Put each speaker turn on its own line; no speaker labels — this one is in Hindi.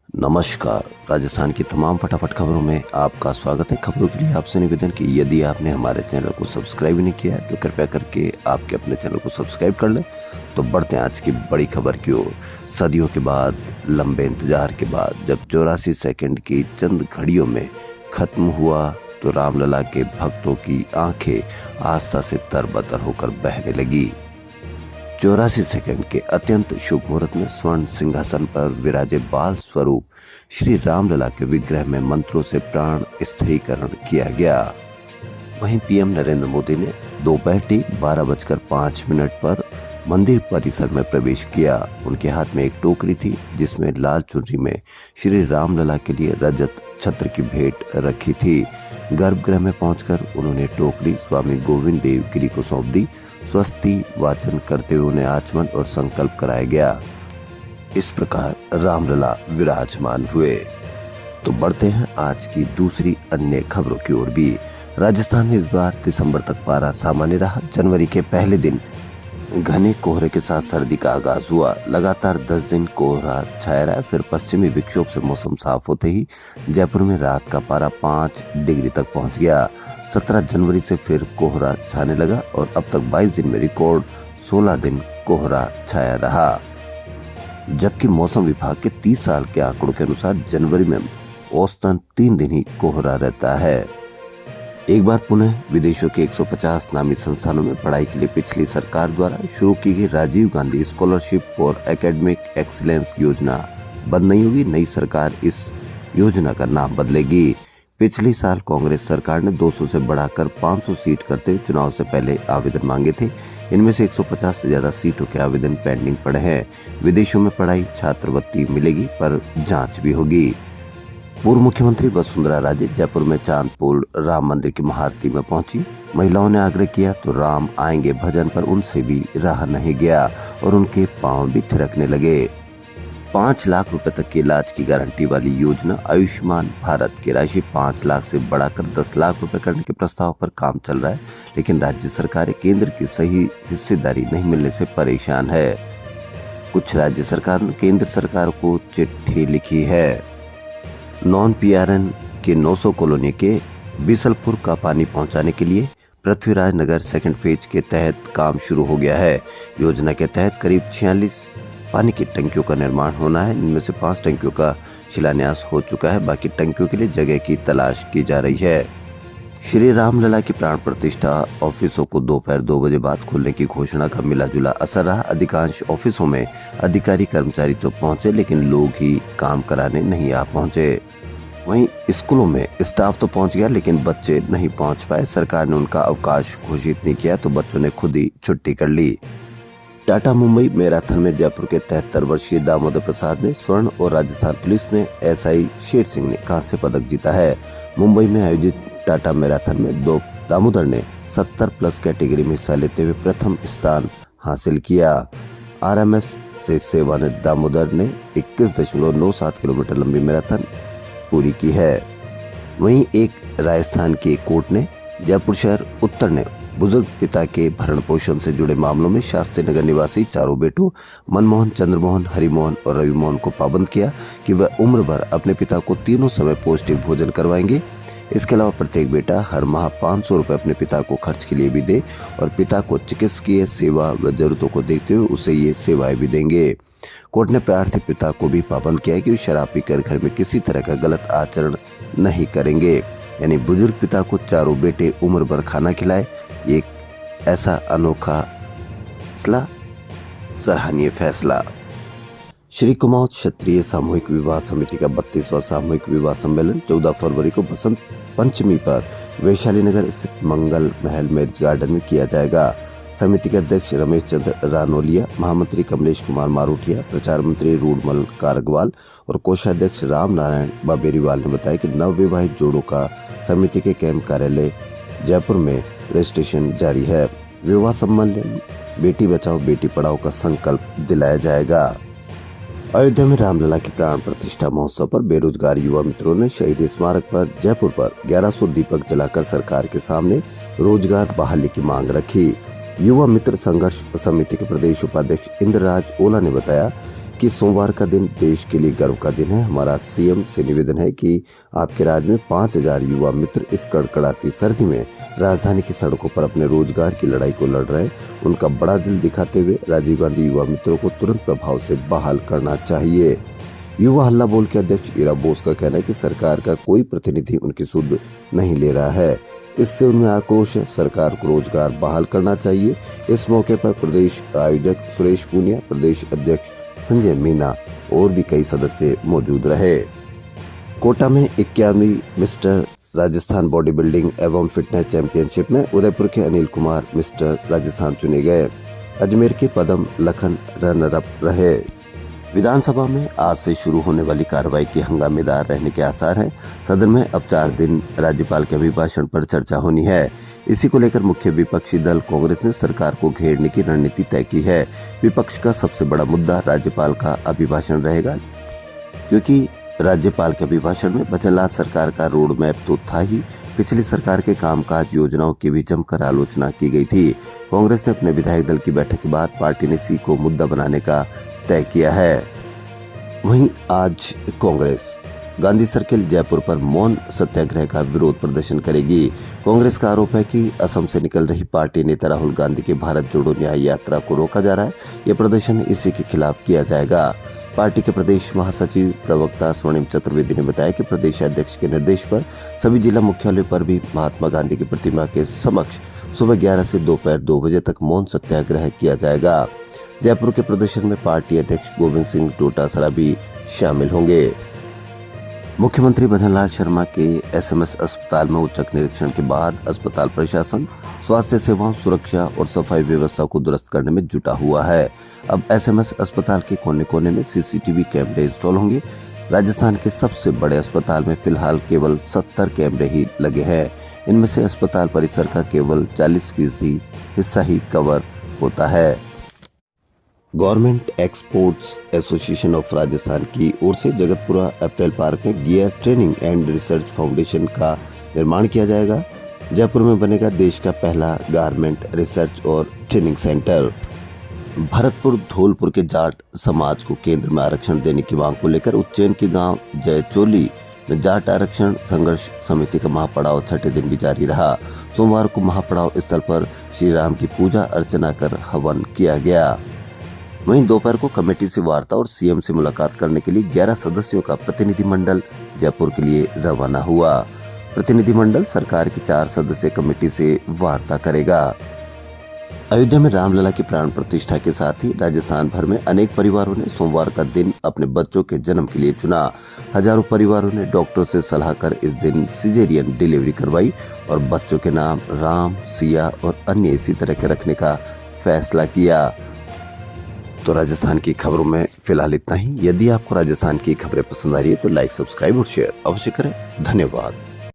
नमस्कार। राजस्थान की तमाम फटाफट खबरों में आपका स्वागत है। खबरों के लिए आपसे निवेदन कि यदि आपने हमारे चैनल को सब्सक्राइब नहीं किया है तो कृपया करके आपके अपने चैनल को सब्सक्राइब कर लें। तो बढ़ते हैं आज की बड़ी खबर की ओर। सदियों के बाद, लंबे इंतजार के बाद जब 84 सेकंड की चंद घड़ियों में खत्म हुआ तो रामलला के भक्तों की आंखें आस्था से तरबतर होकर बहने लगी। 84 सेकंड के अत्यंत शुभ मुहूर्त में स्वर्ण सिंहासन पर विराजे बाल स्वरूप श्री रामलला के विग्रह में मंत्रों से प्राण स्थिरीकरण किया गया। वहीं पीएम नरेंद्र मोदी ने दोपहर ठीक 12:05 पर मंदिर परिसर में प्रवेश किया। उनके हाथ में एक टोकरी थी जिसमें लाल चुनरी में श्री रामलला के लिए रजत छत्र की भेंट रखी थी। गर्भगृह में पहुंचकर उन्होंने टोकरी स्वामी गोविंद देव गिरी को सौंप दी। स्वस्ति वाचन करते हुए उन्हें आचमन और संकल्प कराया गया। इस प्रकार रामलला विराजमान हुए। तो बढ़ते हैं आज की दूसरी अन्य खबरों की ओर भी। राजस्थान में इस बार दिसंबर तक पारा सामान्य रहा। जनवरी के पहले दिन घने कोहरे के साथ सर्दी का आगाज हुआ। लगातार 10 दिन कोहरा छाया रहा। फिर पश्चिमी विक्षोभ से मौसम साफ होते ही जयपुर में रात का पारा 5 डिग्री तक पहुंच गया। 17 जनवरी से फिर कोहरा छाने लगा और अब तक 22 दिन में रिकॉर्ड 16 दिन कोहरा छाया रहा। जबकि मौसम विभाग के 30 साल के आंकड़ों के अनुसार जनवरी में औसतन 3 दिन ही कोहरा रहता है। एक बार पुनः विदेशों के 150 नामी संस्थानों में पढ़ाई के लिए पिछली सरकार द्वारा शुरू की गई Rajiv Gandhi scholarship for academic excellence योजना बंद नहीं होगी। नई सरकार इस योजना का नाम बदलेगी। पिछले साल कांग्रेस सरकार ने 200 से बढ़ाकर 500 सीट करते हुए चुनाव से पहले आवेदन मांगे थे। इनमें से 150 से ज्यादा सीटों के आवेदन पेंडिंग पड़े हैं। विदेशों में पढ़ाई छात्रवृत्ति मिलेगी पर जांच भी होगी। पूर्व मुख्यमंत्री वसुंधरा राजे जयपुर में चांदपुर राम मंदिर की महाआरती में पहुंची। महिलाओं ने आग्रह किया तो राम आएंगे भजन पर उनसे भी रहा नहीं गया और उनके पांव भी थिरकने लगे। 5 लाख रुपए तक के इलाज की गारंटी वाली योजना आयुष्मान भारत की राशि 5 लाख से बढ़ाकर 10 लाख रुपए करने के प्रस्ताव पर काम चल रहा है, लेकिन राज्य सरकारें केंद्र की सही हिस्सेदारी नहीं मिलने से परेशान है। कुछ राज्य सरकार ने केंद्र सरकार को चिट्ठी लिखी है। नॉन पीआरएन के 900 कॉलोनी के बीसलपुर का पानी पहुंचाने के लिए पृथ्वीराज नगर सेकंड फेज के तहत काम शुरू हो गया है। योजना के तहत करीब 46 पानी की टंकियों का निर्माण होना है। इनमें से 5 टंकियों का शिलान्यास हो चुका है। बाकी टंकियों के लिए जगह की तलाश की जा रही है। श्री रामलला की प्राण प्रतिष्ठा ऑफिसों को दोपहर 2 बजे बाद खोलने की घोषणा का मिला जुला असर रहा। अधिकांश ऑफिसों में अधिकारी कर्मचारी तो पहुंचे लेकिन लोग ही काम कराने नहीं आ पहुंचे। वहीं स्कूलों में स्टाफ तो पहुंच गया लेकिन बच्चे नहीं पहुंच पाए। सरकार ने उनका अवकाश घोषित नहीं किया तो बच्चों ने खुद ही छुट्टी कर ली। टाटा मुंबई मैराथन में जयपुर के 73 वर्षीय दामोदर प्रसाद ने स्वर्ण और राजस्थान पुलिस ने एसआई शेर सिंह ने कांस्य पदक जीता है। मुंबई में आयोजित टाटा मैराथन में दामोदर ने 70+ कैटेगरी में हिस्सा लेते हुए प्रथम स्थान हासिल किया। आरएमएस से सेवानिवृत्त दामोदर ने 21.97 किलोमीटर लंबी मैराथन पूरी की है। वहीं एक राजस्थान की एक कोर्ट ने जयपुर शहर उत्तर ने बुजुर्ग पिता के भरण पोषण से जुड़े मामलों में शास्त्री नगर निवासी चारों बेटों मनमोहन, चंद्रमोहन, हरिमोहन और रविमोहन को पाबंद किया कि वह उम्र भर अपने पिता को तीनों समय पौष्टिक भोजन करवाएंगे। इसके अलावा प्रत्येक बेटा हर माह 500 रुपए अपने पिता को खर्च के लिए भी दे और पिता को चिकित्सकीय सेवा व जरूरतों को देखते हुए उसे ये सेवाएं भी देंगे। कोर्ट ने प्रार्थी पिता को भी पाबंद किया कि वे शराब पीकर घर में किसी तरह का गलत आचरण नहीं करेंगे। यानी बुजुर्ग पिता को चारों बेटे उम्र भर खाना खिलाए। एक ऐसा अनोखा फैसला, सराहनीय फैसला। श्री कुमाऊं क्षत्रिय सामूहिक विवाह समिति का 32वां सामूहिक विवाह सम्मेलन 14 फरवरी को बसंत पंचमी पर वैशाली नगर स्थित मंगल महल मैरिज गार्डन में किया जाएगा। समिति के अध्यक्ष रमेश चंद्र रानोलिया, महामंत्री कमलेश कुमार मारूठिया, प्रचार मंत्री रूडमल कारगवाल और कोषाध्यक्ष राम नारायण बाबेरीवाल ने बताया कि नवविवाहित जोड़ों का समिति के कैंप कार्यालय जयपुर में रजिस्ट्रेशन जारी है। विवाह सम्मेलन बेटी बचाओ बेटी पढ़ाओ का संकल्प दिलाया जाएगा। अयोध्या में रामलला की प्राण प्रतिष्ठा महोत्सव पर बेरोजगार युवा मित्रों ने शहीद स्मारक पर जयपुर पर 1100 दीपक जलाकर सरकार के सामने रोजगार बहाली की मांग रखी। युवा मित्र संघर्ष समिति के प्रदेश उपाध्यक्ष इंद्रराज ओला ने बताया कि सोमवार का दिन देश के लिए गर्व का दिन है। हमारा सीएम से निवेदन है कि आपके राज्य में 5000 युवा मित्र इस कड़कड़ाती सर्दी में राजधानी की सड़कों पर अपने रोजगार की लड़ाई को लड़ रहे हैं। उनका बड़ा दिल दिखाते हुए राजीव गांधी युवा मित्रों को तुरंत प्रभाव से बहाल करना चाहिए। युवा हल्ला बोल के अध्यक्ष इरा बोस का कहना है कि सरकार का कोई प्रतिनिधि उनकी सुध नहीं ले रहा है। इससे उनमें आक्रोश है। सरकार को रोजगार बहाल करना चाहिए। इस मौके पर प्रदेश आयोजक सुरेश पूनिया, प्रदेश अध्यक्ष संजय मीना और भी कई सदस्य मौजूद रहे। कोटा में 51वीं मिस्टर राजस्थान बॉडी बिल्डिंग एवं फिटनेस चैंपियनशिप में उदयपुर के अनिल कुमार मिस्टर राजस्थान चुने गए। अजमेर के पदम लखन रनर अप रहे। विधानसभा में आज से शुरू होने वाली कार्रवाई के हंगामेदार रहने के आसार हैं। सदन में अब 4 दिन राज्यपाल के अभिभाषण पर चर्चा होनी है। इसी को लेकर मुख्य विपक्षी दल कांग्रेस ने सरकार को घेरने की रणनीति तय की है। विपक्ष का सबसे बड़ा मुद्दा राज्यपाल का अभिभाषण रहेगा, क्योंकि राज्यपाल के अभिभाषण में बचनलाल सरकार का रोड मैप तो था ही, पिछली सरकार के कामकाज योजनाओं की भी जमकर आलोचना की गई थी। कांग्रेस ने अपने विधायक दल की बैठक के बाद पार्टी ने इसी को मुद्दा बनाने का तय किया है। वहीं आज कांग्रेस गांधी सर्किल जयपुर पर मौन सत्याग्रह का विरोध प्रदर्शन करेगी। कांग्रेस का आरोप है कि असम से निकल रही पार्टी नेता राहुल गांधी के भारत जोड़ो न्याय यात्रा को रोका जा रहा है। यह प्रदर्शन इसी के खिलाफ किया जाएगा। पार्टी के प्रदेश महासचिव प्रवक्ता स्वर्णिम चतुर्वेदी ने बताया कि प्रदेश अध्यक्ष के निर्देश पर सभी जिला मुख्यालय पर भी महात्मा गांधी की प्रतिमा के समक्ष सुबह 11 से दोपहर 2 बजे तक मौन सत्याग्रह किया जाएगा। जयपुर के प्रदर्शन में पार्टी अध्यक्ष गोविंद सिंह डोटासरा भी शामिल होंगे। मुख्यमंत्री भजनलाल शर्मा के एसएमएस अस्पताल में औचक निरीक्षण के बाद अस्पताल प्रशासन स्वास्थ्य सेवाओं, सुरक्षा और सफाई व्यवस्था को दुरुस्त करने में जुटा हुआ है। अब एसएमएस अस्पताल के कोने कोने में सीसीटीवी कैमरे इंस्टॉल होंगे। राजस्थान के सबसे बड़े अस्पताल में फिलहाल केवल 70 कैमरे ही लगे हैं। इनमें से अस्पताल परिसर का केवल 40% हिस्सा ही कवर होता है। Government exports association of Rajasthan की ओर से जगतपुरा अप्रैल पार्क में gear training and research foundation का निर्माण किया जाएगा। जयपुर में बनेगा देश का पहला गारमेंट रिसर्च और ट्रेनिंग सेंटर। भरतपुर धौलपुर के जाट समाज को केंद्र में आरक्षण देने की मांग को लेकर उज्जैन के गांव जयचोली में जाट आरक्षण संघर्ष समिति का महापड़ाव 6ठे दिन भी जारी रहा। सोमवार को महापड़ाव स्थल पर श्री राम की पूजा अर्चना कर हवन किया गया। वहीं दोपहर को कमेटी से वार्ता और सीएम से मुलाकात करने के लिए 11 सदस्यों का प्रतिनिधिमंडल जयपुर के लिए रवाना हुआ। प्रतिनिधिमंडल सरकार की 4 सदस्यीय कमेटी से वार्ता करेगा। अयोध्या में रामलला की प्राण प्रतिष्ठा के साथ ही राजस्थान भर में अनेक परिवारों ने सोमवार का दिन अपने बच्चों के जन्म के लिए चुना। हजारों परिवारों ने डॉक्टर से सलाह कर इस दिन सिजेरियन डिलीवरी करवाई और बच्चों के नाम राम, सिया और अन्य इसी तरह के रखने का फैसला किया। तो राजस्थान की खबरों में फिलहाल इतना ही। यदि आपको राजस्थान की खबरें पसंद आ रही है तो लाइक, सब्सक्राइब और शेयर अवश्य करें। धन्यवाद।